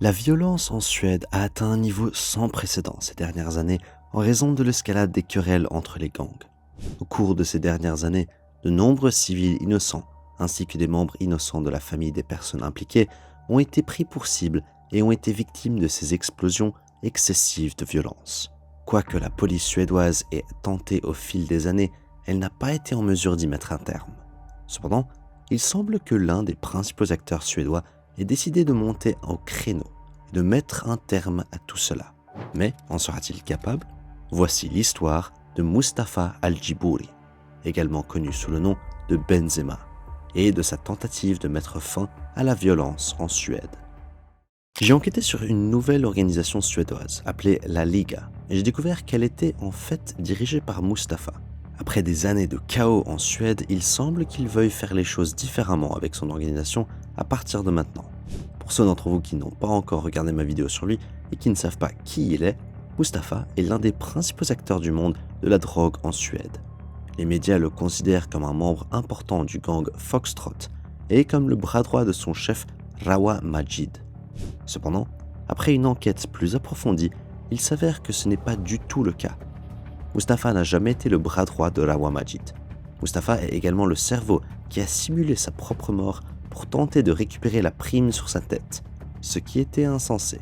La violence en Suède a atteint un niveau sans précédent ces dernières années en raison de l'escalade des querelles entre les gangs. Au cours de ces dernières années, de nombreux civils innocents, ainsi que des membres innocents de la famille des personnes impliquées, ont été pris pour cible et ont été victimes de ces explosions excessives de violence. Quoique la police suédoise ait tenté au fil des années, elle n'a pas été en mesure d'y mettre un terme. Cependant, il semble que l'un des principaux acteurs suédois ait décidé de monter au créneau et de mettre un terme à tout cela. Mais en sera-t-il capable? Voici l'histoire de Mustafa Al-Jibouri, également connu sous le nom de Benzema, et de sa tentative de mettre fin à la violence en Suède. J'ai enquêté sur une nouvelle organisation suédoise appelée la Liga, et j'ai découvert qu'elle était en fait dirigée par Mustafa. Après des années de chaos en Suède, il semble qu'il veuille faire les choses différemment avec son organisation à partir de maintenant. Pour ceux d'entre vous qui n'ont pas encore regardé ma vidéo sur lui et qui ne savent pas qui il est, Mustafa est l'un des principaux acteurs du monde de la drogue en Suède. Les médias le considèrent comme un membre important du gang Foxtrot et comme le bras droit de son chef Rawa Majid. Cependant, après une enquête plus approfondie, il s'avère que ce n'est pas du tout le cas. Mustafa n'a jamais été le bras droit de Rawa Majid. Mustafa est également le cerveau qui a simulé sa propre mort pour tenter de récupérer la prime sur sa tête, ce qui était insensé.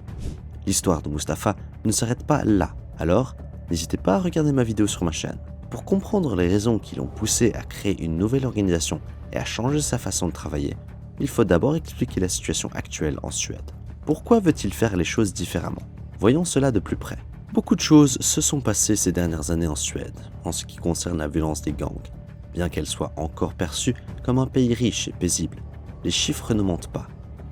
L'histoire de Mustafa ne s'arrête pas là, alors n'hésitez pas à regarder ma vidéo sur ma chaîne. Pour comprendre les raisons qui l'ont poussé à créer une nouvelle organisation et à changer sa façon de travailler, il faut d'abord expliquer la situation actuelle en Suède. Pourquoi veut-il faire les choses différemment? Voyons cela de plus près. Beaucoup de choses se sont passées ces dernières années en Suède, en ce qui concerne la violence des gangs. Bien qu'elle soit encore perçue comme un pays riche et paisible, les chiffres ne mentent pas.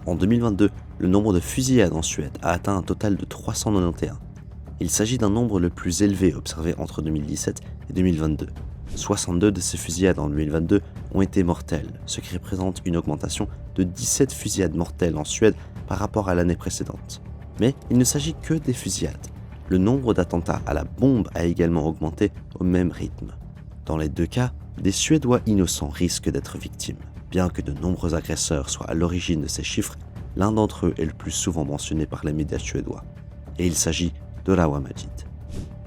En 2022, le nombre de fusillades en Suède a atteint un total de 391. Il s'agit d'un nombre le plus élevé observé entre 2017 et 2022. 62 de ces fusillades en 2022 ont été mortelles, ce qui représente une augmentation de 17 fusillades mortelles en Suède par rapport à l'année précédente. Mais il ne s'agit que des fusillades. Le nombre d'attentats à la bombe a également augmenté au même rythme. Dans les deux cas, des Suédois innocents risquent d'être victimes. Bien que de nombreux agresseurs soient à l'origine de ces chiffres, l'un d'entre eux est le plus souvent mentionné par les médias suédois. Et il s'agit de Rawa Majid.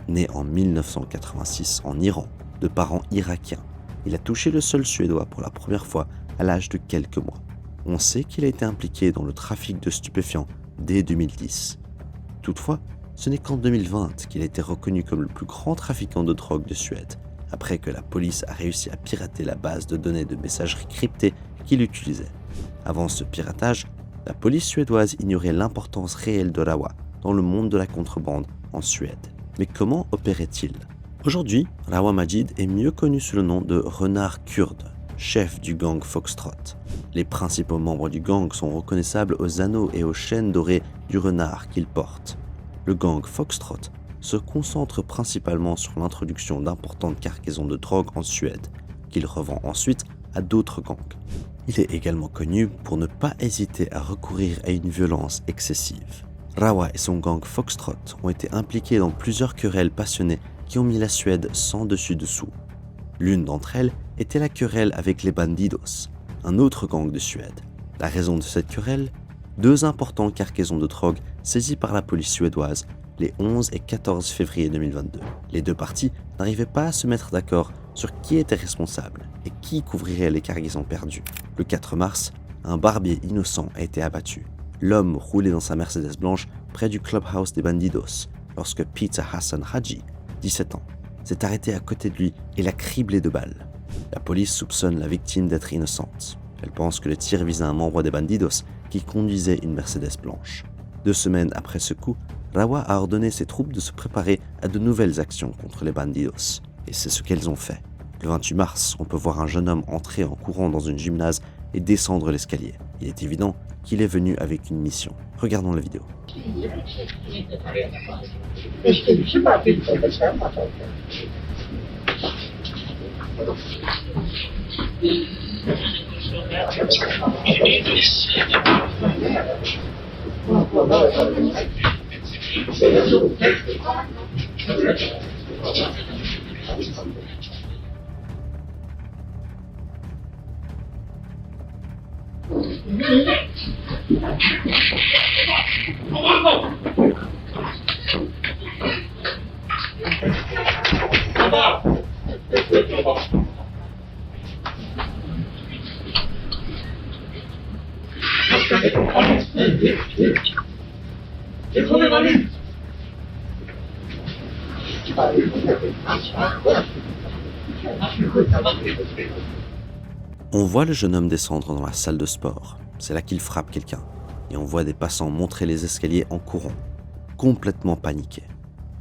Né en 1986 en Iran, de parents irakiens, il a touché le sol suédois pour la première fois à l'âge de quelques mois. On sait qu'il a été impliqué dans le trafic de stupéfiants dès 2010. Toutefois, ce n'est qu'en 2020 qu'il a été reconnu comme le plus grand trafiquant de drogue de Suède, après que la police a réussi à pirater la base de données de messagerie cryptée qu'il utilisait. Avant ce piratage, la police suédoise ignorait l'importance réelle de Rawa dans le monde de la contrebande en Suède. Mais comment opérait-il? Aujourd'hui, Rawa Majid est mieux connu sous le nom de Renard Kurde, chef du gang Foxtrot. Les principaux membres du gang sont reconnaissables aux anneaux et aux chaînes dorées du renard qu'il porte. Le gang Foxtrot se concentre principalement sur l'introduction d'importantes cargaisons de drogue en Suède, qu'il revend ensuite à d'autres gangs. Il est également connu pour ne pas hésiter à recourir à une violence excessive. Rawa et son gang Foxtrot ont été impliqués dans plusieurs querelles passionnées qui ont mis la Suède sans dessus-dessous. L'une d'entre elles était la querelle avec les Bandidos, un autre gang de Suède. La raison de cette querelle? 2 importantes cargaisons de drogue saisies par la police suédoise les 11 et 14 février 2022. Les deux parties n'arrivaient pas à se mettre d'accord sur qui était responsable et qui couvrirait les cargaisons perdues. Le 4 mars, un barbier innocent a été abattu. L'homme roulait dans sa Mercedes blanche près du clubhouse des Bandidos lorsque Peter Hassan Haji, 17 ans, s'est arrêté à côté de lui et l'a criblé de balles. La police soupçonne la victime d'être innocente. Elle pense que le tir visait un membre des Bandidos qui conduisait une Mercedes blanche. 2 semaines après ce coup, Rawa a ordonné ses troupes de se préparer à de nouvelles actions contre les Bandidos. Et c'est ce qu'elles ont fait. Le 28 mars, on peut voir un jeune homme entrer en courant dans une gymnase et descendre l'escalier. Il est évident qu'il est venu avec une mission. Regardons la vidéo. On voit le jeune homme descendre dans la salle de sport. C'est là qu'il frappe quelqu'un. Et on voit des passants monter les escaliers en courant, complètement paniqués.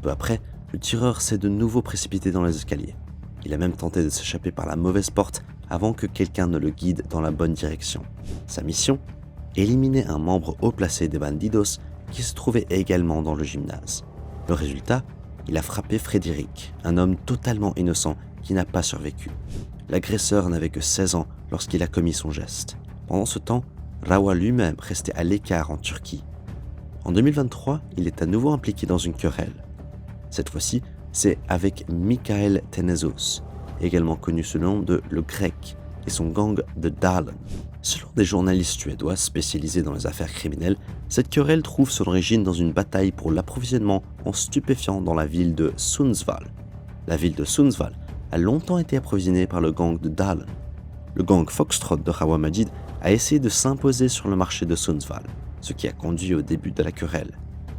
Peu après, le tireur s'est de nouveau précipité dans les escaliers. Il a même tenté de s'échapper par la mauvaise porte avant que quelqu'un ne le guide dans la bonne direction. Sa mission ? Éliminer un membre haut placé des Bandidos qui se trouvait également dans le gymnase. Le résultat ? Il a frappé Frédéric, un homme totalement innocent qui n'a pas survécu. L'agresseur n'avait que 16 ans lorsqu'il a commis son geste. Pendant ce temps, Rawa lui-même restait à l'écart en Turquie. En 2023, il est à nouveau impliqué dans une querelle. Cette fois-ci, c'est avec Michael Tenezos, également connu sous le nom de Le Grec, et son gang de Dalen. Selon des journalistes suédois spécialisés dans les affaires criminelles, cette querelle trouve son origine dans une bataille pour l'approvisionnement en stupéfiants dans la ville de Sundsvall. La ville de Sundsvall a longtemps été approvisionnée par le gang de Dalen. Le gang Foxtrot de Rawa Majid a essayé de s'imposer sur le marché de Sundsvall, ce qui a conduit au début de la querelle,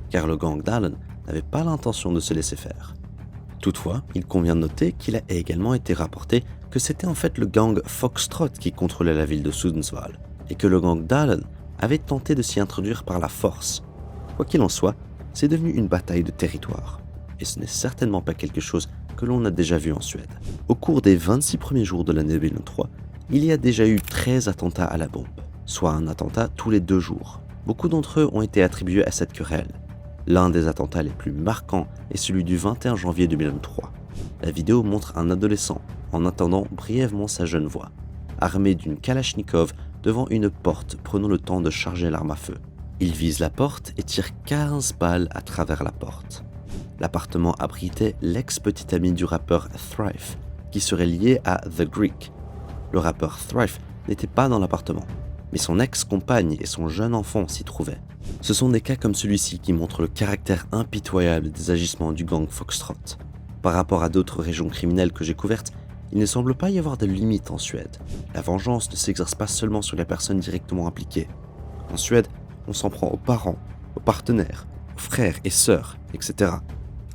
car le gang Dalen n'avait pas l'intention de se laisser faire. Toutefois, il convient de noter qu'il a également été rapporté que c'était en fait le gang Foxtrot qui contrôlait la ville de Sundsvall, et que le gang Dalen avait tenté de s'y introduire par la force. Quoi qu'il en soit, c'est devenu une bataille de territoire, et ce n'est certainement pas quelque chose que l'on a déjà vu en Suède. Au cours des 26 premiers jours de l'année 2023, il y a déjà eu 13 attentats à la bombe, soit un attentat tous les 2 jours. Beaucoup d'entre eux ont été attribués à cette querelle. L'un des attentats les plus marquants est celui du 21 janvier 2023. La vidéo montre un adolescent en attendant brièvement sa jeune voix, armé d'une Kalachnikov devant une porte prenant le temps de charger l'arme à feu. Il vise la porte et tire 15 balles à travers la porte. L'appartement abritait l'ex-petite amie du rappeur Thrife, qui serait lié à The Greek. Le rappeur Thrife n'était pas dans l'appartement, mais son ex-compagne et son jeune enfant s'y trouvaient. Ce sont des cas comme celui-ci qui montrent le caractère impitoyable des agissements du gang Foxtrot. Par rapport à d'autres régions criminelles que j'ai couvertes, il ne semble pas y avoir de limite en Suède. La vengeance ne s'exerce pas seulement sur les personnes directement impliquées. En Suède, on s'en prend aux parents, aux partenaires, aux frères et sœurs, etc.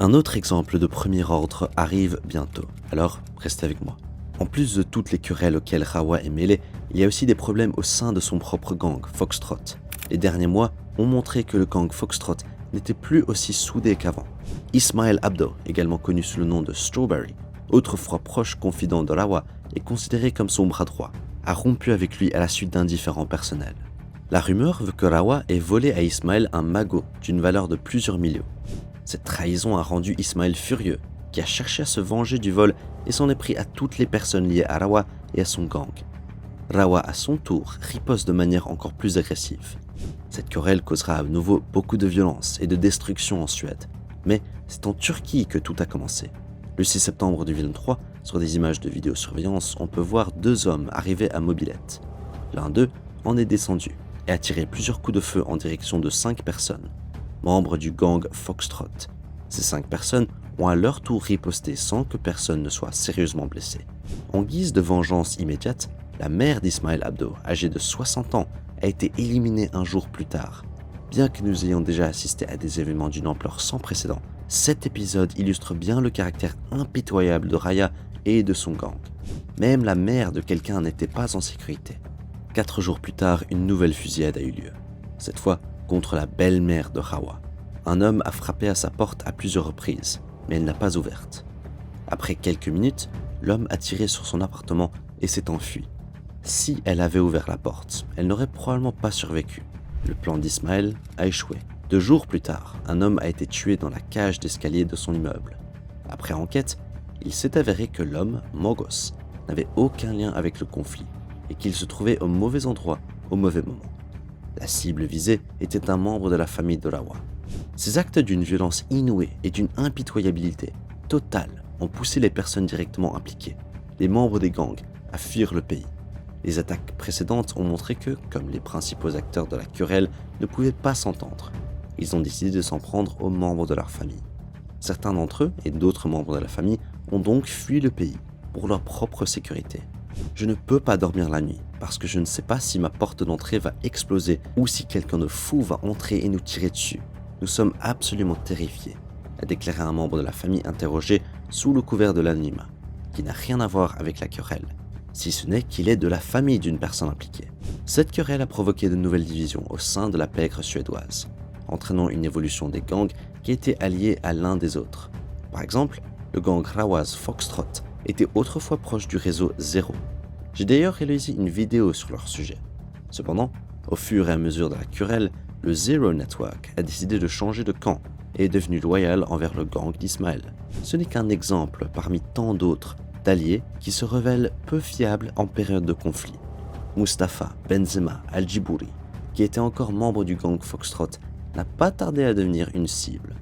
Un autre exemple de premier ordre arrive bientôt, alors restez avec moi. En plus de toutes les querelles auxquelles Rawa est mêlé, il y a aussi des problèmes au sein de son propre gang, Foxtrot. Les derniers mois ont montré que le gang Foxtrot n'était plus aussi soudé qu'avant. Ismail Abdo, également connu sous le nom de Strawberry, autrefois proche confident de Rawa et considéré comme son bras droit, a rompu avec lui à la suite d'un différend personnel. La rumeur veut que Rawa ait volé à Ismail un magot d'une valeur de plusieurs millions. Cette trahison a rendu Ismail furieux, qui a cherché à se venger du vol et s'en est pris à toutes les personnes liées à Rawa et à son gang. Rawa, à son tour, riposte de manière encore plus agressive. Cette querelle causera à nouveau beaucoup de violence et de destruction en Suède. Mais c'est en Turquie que tout a commencé. Le 6 septembre 2023, sur des images de vidéosurveillance, on peut voir 2 hommes arriver à mobilette. L'un d'eux en est descendu et a tiré plusieurs coups de feu en direction de 5 personnes, membres du gang Foxtrot. Ces 5 personnes ont à leur tour riposté sans que personne ne soit sérieusement blessé. En guise de vengeance immédiate, la mère d'Ismail Abdo, âgée de 60 ans, a été éliminée un jour plus tard. Bien que nous ayons déjà assisté à des événements d'une ampleur sans précédent, cet épisode illustre bien le caractère impitoyable de Raya et de son gang. Même la mère de quelqu'un n'était pas en sécurité. 4 jours plus tard, une nouvelle fusillade a eu lieu. Cette fois, contre la belle-mère de Rawa. Un homme a frappé à sa porte à plusieurs reprises, mais elle n'a pas ouverte. Après quelques minutes, l'homme a tiré sur son appartement et s'est enfui. Si elle avait ouvert la porte, elle n'aurait probablement pas survécu. Le plan d'Ismaël a échoué. 2 jours plus tard, un homme a été tué dans la cage d'escalier de son immeuble. Après enquête, il s'est avéré que l'homme, Mogos, n'avait aucun lien avec le conflit et qu'il se trouvait au mauvais endroit au mauvais moment. La cible visée était un membre de la famille de Rawa. Ces actes d'une violence inouïe et d'une impitoyabilité totale ont poussé les personnes directement impliquées, les membres des gangs, à fuir le pays. Les attaques précédentes ont montré que, comme les principaux acteurs de la querelle ne pouvaient pas s'entendre, ils ont décidé de s'en prendre aux membres de leur famille. Certains d'entre eux et d'autres membres de la famille ont donc fui le pays pour leur propre sécurité. Je ne peux pas dormir la nuit parce que je ne sais pas si ma porte d'entrée va exploser ou si quelqu'un de fou va entrer et nous tirer dessus. Nous sommes absolument terrifiés, a déclaré un membre de la famille interrogé sous le couvert de l'anonymat, qui n'a rien à voir avec la querelle, si ce n'est qu'il est de la famille d'une personne impliquée. Cette querelle a provoqué de nouvelles divisions au sein de la pègre suédoise, entraînant une évolution des gangs qui étaient alliés à l'un des autres. Par exemple, le gang Rawas Foxtrot était autrefois proche du réseau Zero. J'ai d'ailleurs réalisé une vidéo sur leur sujet. Cependant, au fur et à mesure de la querelle, le Zero Network a décidé de changer de camp et est devenu loyal envers le gang d'Ismaël. Ce n'est qu'un exemple parmi tant d'autres d'alliés qui se révèlent peu fiables en période de conflit. Mustapha Benzema Al-Djibouri, qui était encore membre du gang Foxtrot, n'a pas tardé à devenir une cible.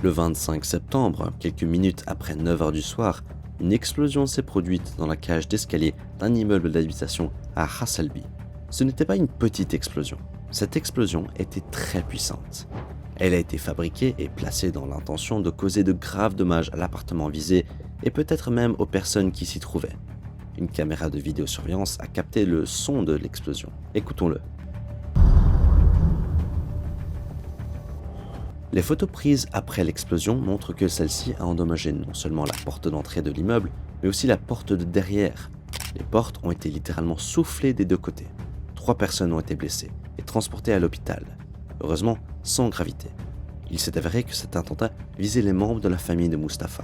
Le 25 septembre, quelques minutes après 9h du soir, une explosion s'est produite dans la cage d'escalier d'un immeuble d'habitation à Hasselby. Ce n'était pas une petite explosion. Cette explosion était très puissante. Elle a été fabriquée et placée dans l'intention de causer de graves dommages à l'appartement visé et peut-être même aux personnes qui s'y trouvaient. Une caméra de vidéosurveillance a capté le son de l'explosion. Écoutons-le. Les photos prises après l'explosion montrent que celle-ci a endommagé non seulement la porte d'entrée de l'immeuble, mais aussi la porte de derrière. Les portes ont été littéralement soufflées des deux côtés. 3 personnes ont été blessées et transportées à l'hôpital, heureusement sans gravité. Il s'est avéré que cet attentat visait les membres de la famille de Mustapha.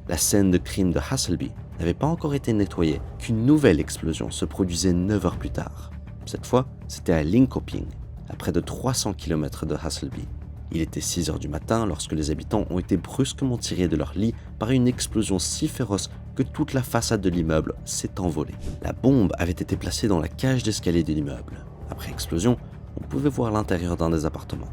La scène de crime de Hasselby n'avait pas encore été nettoyée qu'une nouvelle explosion se produisait 9 heures plus tard. Cette fois, c'était à Linköping, à près de 300 km de Hasselby. Il était 6 heures du matin lorsque les habitants ont été brusquement tirés de leur lit par une explosion si féroce que toute la façade de l'immeuble s'est envolée. La bombe avait été placée dans la cage d'escalier de l'immeuble. Après explosion, on pouvait voir l'intérieur d'un des appartements.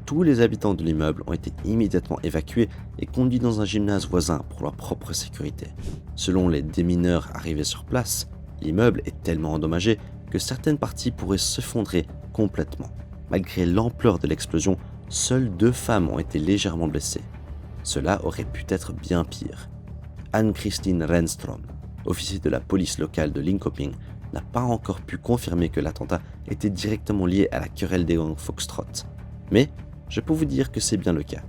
Tous les habitants de l'immeuble ont été immédiatement évacués et conduits dans un gymnase voisin pour leur propre sécurité. Selon les démineurs arrivés sur place, l'immeuble est tellement endommagé que certaines parties pourraient s'effondrer complètement. Malgré l'ampleur de l'explosion, seules 2 femmes ont été légèrement blessées. Cela aurait pu être bien pire. Ann-Christine Renström, officier de la police locale de Linköping, n'a pas encore pu confirmer que l'attentat était directement lié à la querelle des gangs Foxtrot. Mais je peux vous dire que c'est bien le cas.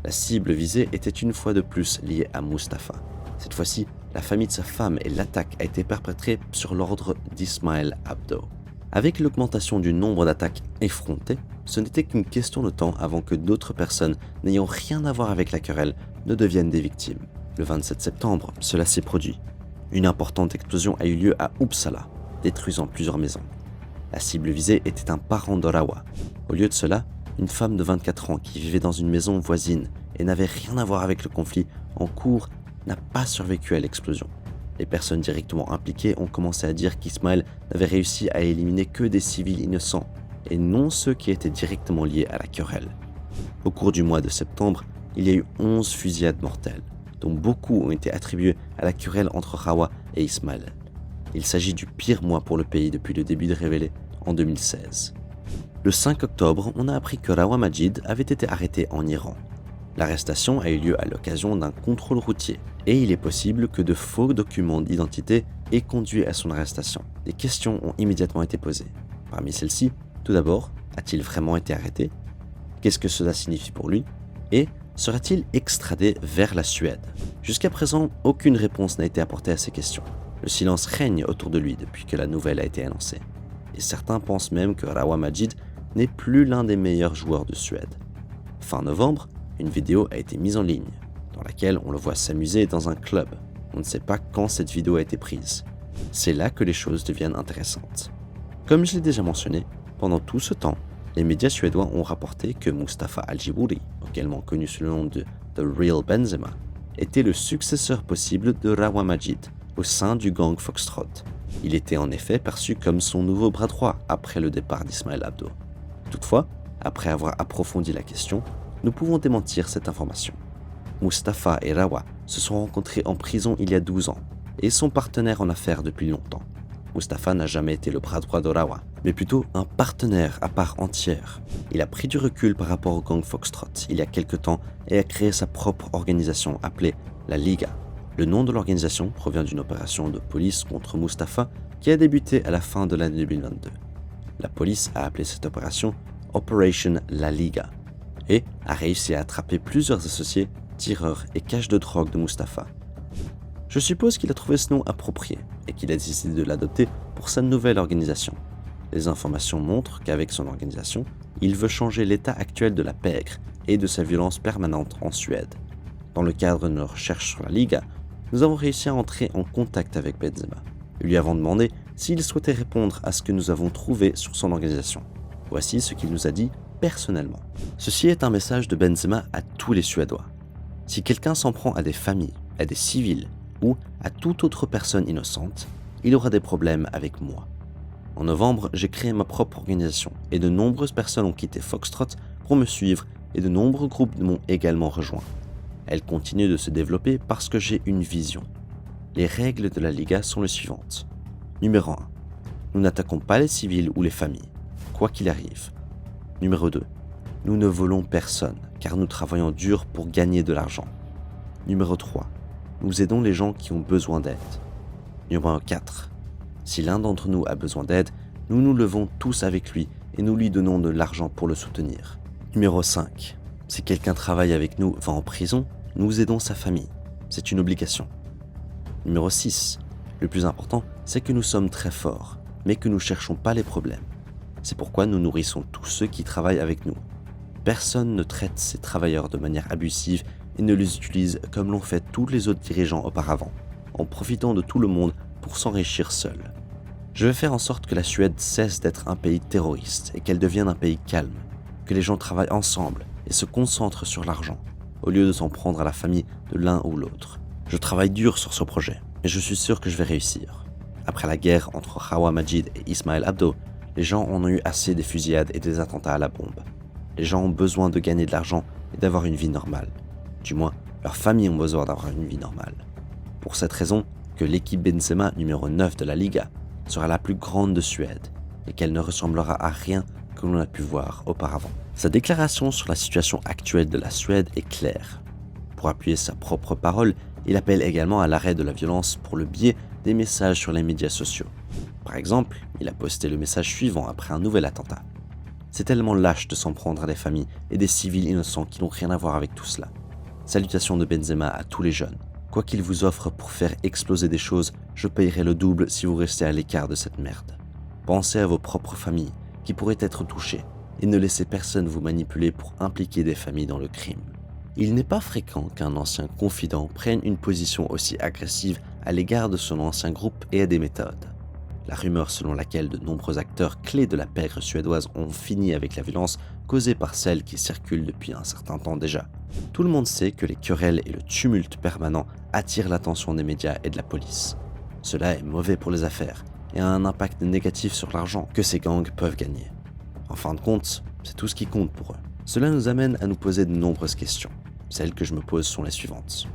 La cible visée était une fois de plus liée à Mustapha. Cette fois-ci, la famille de sa femme et l'attaque a été perpétrée sur l'ordre d'Ismaël Abdo. Avec l'augmentation du nombre d'attaques effrontées, ce n'était qu'une question de temps avant que d'autres personnes n'ayant rien à voir avec la querelle ne deviennent des victimes. Le 27 septembre, cela s'est produit. Une importante explosion a eu lieu à Uppsala, détruisant plusieurs maisons. La cible visée était un parent de Rawa. Au lieu de cela, une femme de 24 ans qui vivait dans une maison voisine et n'avait rien à voir avec le conflit en cours n'a pas survécu à l'explosion. Les personnes directement impliquées ont commencé à dire qu'Ismaël n'avait réussi à éliminer que des civils innocents et non ceux qui étaient directement liés à la querelle. Au cours du mois de septembre, il y a eu 11 fusillades mortelles, dont beaucoup ont été attribuées à la querelle entre Rawa et Ismaël. Il s'agit du pire mois pour le pays depuis le début de Révélé en 2016. Le 5 octobre, on a appris que Rawa Majid avait été arrêté en Iran. L'arrestation a eu lieu à l'occasion d'un contrôle routier et il est possible que de faux documents d'identité aient conduit à son arrestation. Des questions ont immédiatement été posées. Parmi celles-ci, tout d'abord, a-t-il vraiment été arrêté? Qu'est-ce que cela signifie pour lui? Et sera-t-il extradé vers la Suède? Jusqu'à présent, aucune réponse n'a été apportée à ces questions. Le silence règne autour de lui depuis que la nouvelle a été annoncée. Et certains pensent même que Rawa Majid n'est plus l'un des meilleurs joueurs de Suède. Fin novembre, une vidéo a été mise en ligne, dans laquelle on le voit s'amuser dans un club. On ne sait pas quand cette vidéo a été prise. C'est là que les choses deviennent intéressantes. Comme je l'ai déjà mentionné, pendant tout ce temps, les médias suédois ont rapporté que Mustapha Al-Djibouri, également connu sous le nom de The Real Benzema, était le successeur possible de Rawa Majid au sein du gang Foxtrot. Il était en effet perçu comme son nouveau bras droit après le départ d'Ismaël Abdo. Toutefois, après avoir approfondi la question, nous pouvons démentir cette information. Mustapha et Rawa se sont rencontrés en prison il y a 12 ans et sont partenaires en affaires depuis longtemps. Mustapha n'a jamais été le bras droit de Rawa, mais plutôt un partenaire à part entière. Il a pris du recul par rapport au gang Foxtrot il y a quelque temps et a créé sa propre organisation appelée la Liga. Le nom de l'organisation provient d'une opération de police contre Mustapha qui a débuté à la fin de l'année 2022. La police a appelé cette opération Operation La Liga et a réussi à attraper plusieurs associés, tireurs et caches de drogue de Mustapha. Je suppose qu'il a trouvé ce nom approprié et qu'il a décidé de l'adopter pour sa nouvelle organisation. Les informations montrent qu'avec son organisation, il veut changer l'état actuel de la pègre et de sa violence permanente en Suède. Dans le cadre de nos recherches sur la Liga, nous avons réussi à entrer en contact avec Benzema. Nous lui avons demandé s'il souhaitait répondre à ce que nous avons trouvé sur son organisation. Voici ce qu'il nous a dit personnellement. Ceci est un message de Benzema à tous les Suédois. Si quelqu'un s'en prend à des familles, à des civils ou à toute autre personne innocente, il aura des problèmes avec moi. En novembre, j'ai créé ma propre organisation et de nombreuses personnes ont quitté Foxtrot pour me suivre et de nombreux groupes m'ont également rejoint. Elle continue de se développer parce que j'ai une vision. Les règles de la Liga sont les suivantes. Numéro 1. Nous n'attaquons pas les civils ou les familles, quoi qu'il arrive. Numéro 2. Nous ne volons personne, car nous travaillons dur pour gagner de l'argent. Numéro 3. Nous aidons les gens qui ont besoin d'aide. Numéro 4. Si l'un d'entre nous a besoin d'aide, nous nous levons tous avec lui et nous lui donnons de l'argent pour le soutenir. Numéro 5. Si quelqu'un travaille avec nous, va en prison, nous aidons sa famille. C'est une obligation. Numéro 6. Le plus important, c'est que nous sommes très forts, mais que nous ne cherchons pas les problèmes. C'est pourquoi nous nourrissons tous ceux qui travaillent avec nous. Personne ne traite ces travailleurs de manière abusive et ne les utilise comme l'ont fait tous les autres dirigeants auparavant, en profitant de tout le monde pour s'enrichir seul. Je vais faire en sorte que la Suède cesse d'être un pays terroriste et qu'elle devienne un pays calme, que les gens travaillent ensemble et se concentrent sur l'argent, au lieu de s'en prendre à la famille de l'un ou l'autre. Je travaille dur sur ce projet, et je suis sûr que je vais réussir. Après la guerre entre Hawa Majid et Ismail Abdo, les gens en ont eu assez des fusillades et des attentats à la bombe. Les gens ont besoin de gagner de l'argent et d'avoir une vie normale. Du moins, leurs familles ont besoin d'avoir une vie normale. Pour cette raison, que l'équipe Benzema numéro 9 de la Liga sera la plus grande de Suède et qu'elle ne ressemblera à rien que l'on a pu voir auparavant. Sa déclaration sur la situation actuelle de la Suède est claire. Pour appuyer sa propre parole, il appelle également à l'arrêt de la violence pour le biais des messages sur les médias sociaux. Par exemple, il a posté le message suivant après un nouvel attentat. C'est tellement lâche de s'en prendre à des familles et des civils innocents qui n'ont rien à voir avec tout cela. Salutations de Benzema à tous les jeunes. Quoi qu'il vous offre pour faire exploser des choses, je payerai le double si vous restez à l'écart de cette merde. Pensez à vos propres familles qui pourraient être touchées et ne laissez personne vous manipuler pour impliquer des familles dans le crime. Il n'est pas fréquent qu'un ancien confident prenne une position aussi agressive à l'égard de son ancien groupe et à des méthodes. La rumeur selon laquelle de nombreux acteurs clés de la pègre suédoise ont fini avec la violence causée par celle qui circule depuis un certain temps déjà. Tout le monde sait que les querelles et le tumulte permanent attirent l'attention des médias et de la police. Cela est mauvais pour les affaires et a un impact négatif sur l'argent que ces gangs peuvent gagner. En fin de compte, c'est tout ce qui compte pour eux. Cela nous amène à nous poser de nombreuses questions. Celles que je me pose sont les suivantes.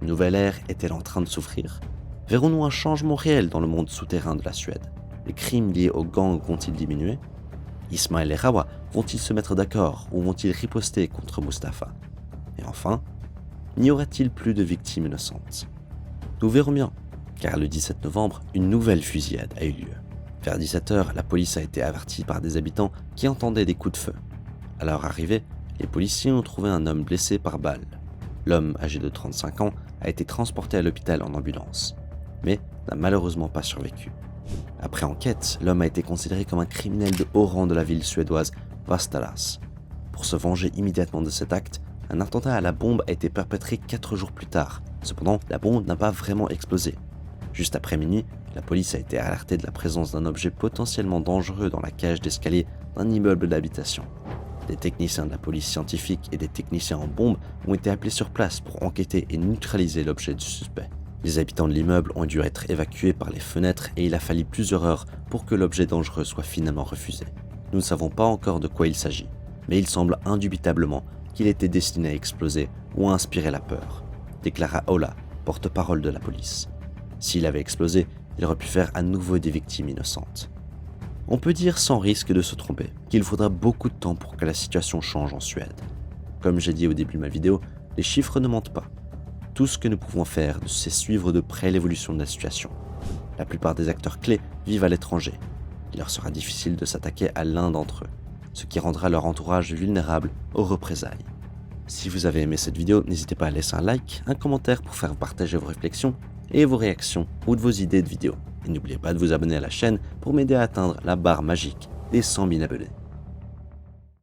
Une nouvelle ère est-elle en train de s'ouvrir ? Verrons-nous un changement réel dans le monde souterrain de la Suède ? Les crimes liés aux gangs vont-ils diminuer ? Ismail et Hawa vont-ils se mettre d'accord ou vont-ils riposter contre Mustapha ? Et enfin, n'y aura-t-il plus de victimes innocentes ? Nous verrons bien, car le 17 novembre, une nouvelle fusillade a eu lieu. Vers 17h, la police a été avertie par des habitants qui entendaient des coups de feu. À leur arrivée, les policiers ont trouvé un homme blessé par balle. L'homme, âgé de 35 ans, a été transporté à l'hôpital en ambulance, mais n'a malheureusement pas survécu. Après enquête, l'homme a été considéré comme un criminel de haut rang de la ville suédoise Vastalas. Pour se venger immédiatement de cet acte, un attentat à la bombe a été perpétré 4 jours plus tard. Cependant, la bombe n'a pas vraiment explosé. Juste après minuit, la police a été alertée de la présence d'un objet potentiellement dangereux dans la cage d'escalier d'un immeuble d'habitation. Des techniciens de la police scientifique et des techniciens en bombe ont été appelés sur place pour enquêter et neutraliser l'objet du suspect. Les habitants de l'immeuble ont dû être évacués par les fenêtres et il a fallu plusieurs heures pour que l'objet dangereux soit finalement refusé. Nous ne savons pas encore de quoi il s'agit, mais il semble indubitablement qu'il était destiné à exploser ou à inspirer la peur, déclara Ola, porte-parole de la police. S'il avait explosé, il aurait pu faire à nouveau des victimes innocentes. On peut dire sans risque de se tromper qu'il faudra beaucoup de temps pour que la situation change en Suède. Comme j'ai dit au début de ma vidéo, les chiffres ne mentent pas. Tout ce que nous pouvons faire, c'est suivre de près l'évolution de la situation. La plupart des acteurs clés vivent à l'étranger. Il leur sera difficile de s'attaquer à l'un d'entre eux, ce qui rendra leur entourage vulnérable aux représailles. Si vous avez aimé cette vidéo, n'hésitez pas à laisser un like, un commentaire pour faire partager vos réflexions et vos réactions ou de vos idées de vidéos. Et n'oubliez pas de vous abonner à la chaîne pour m'aider à atteindre la barre magique des 100 000 abonnés.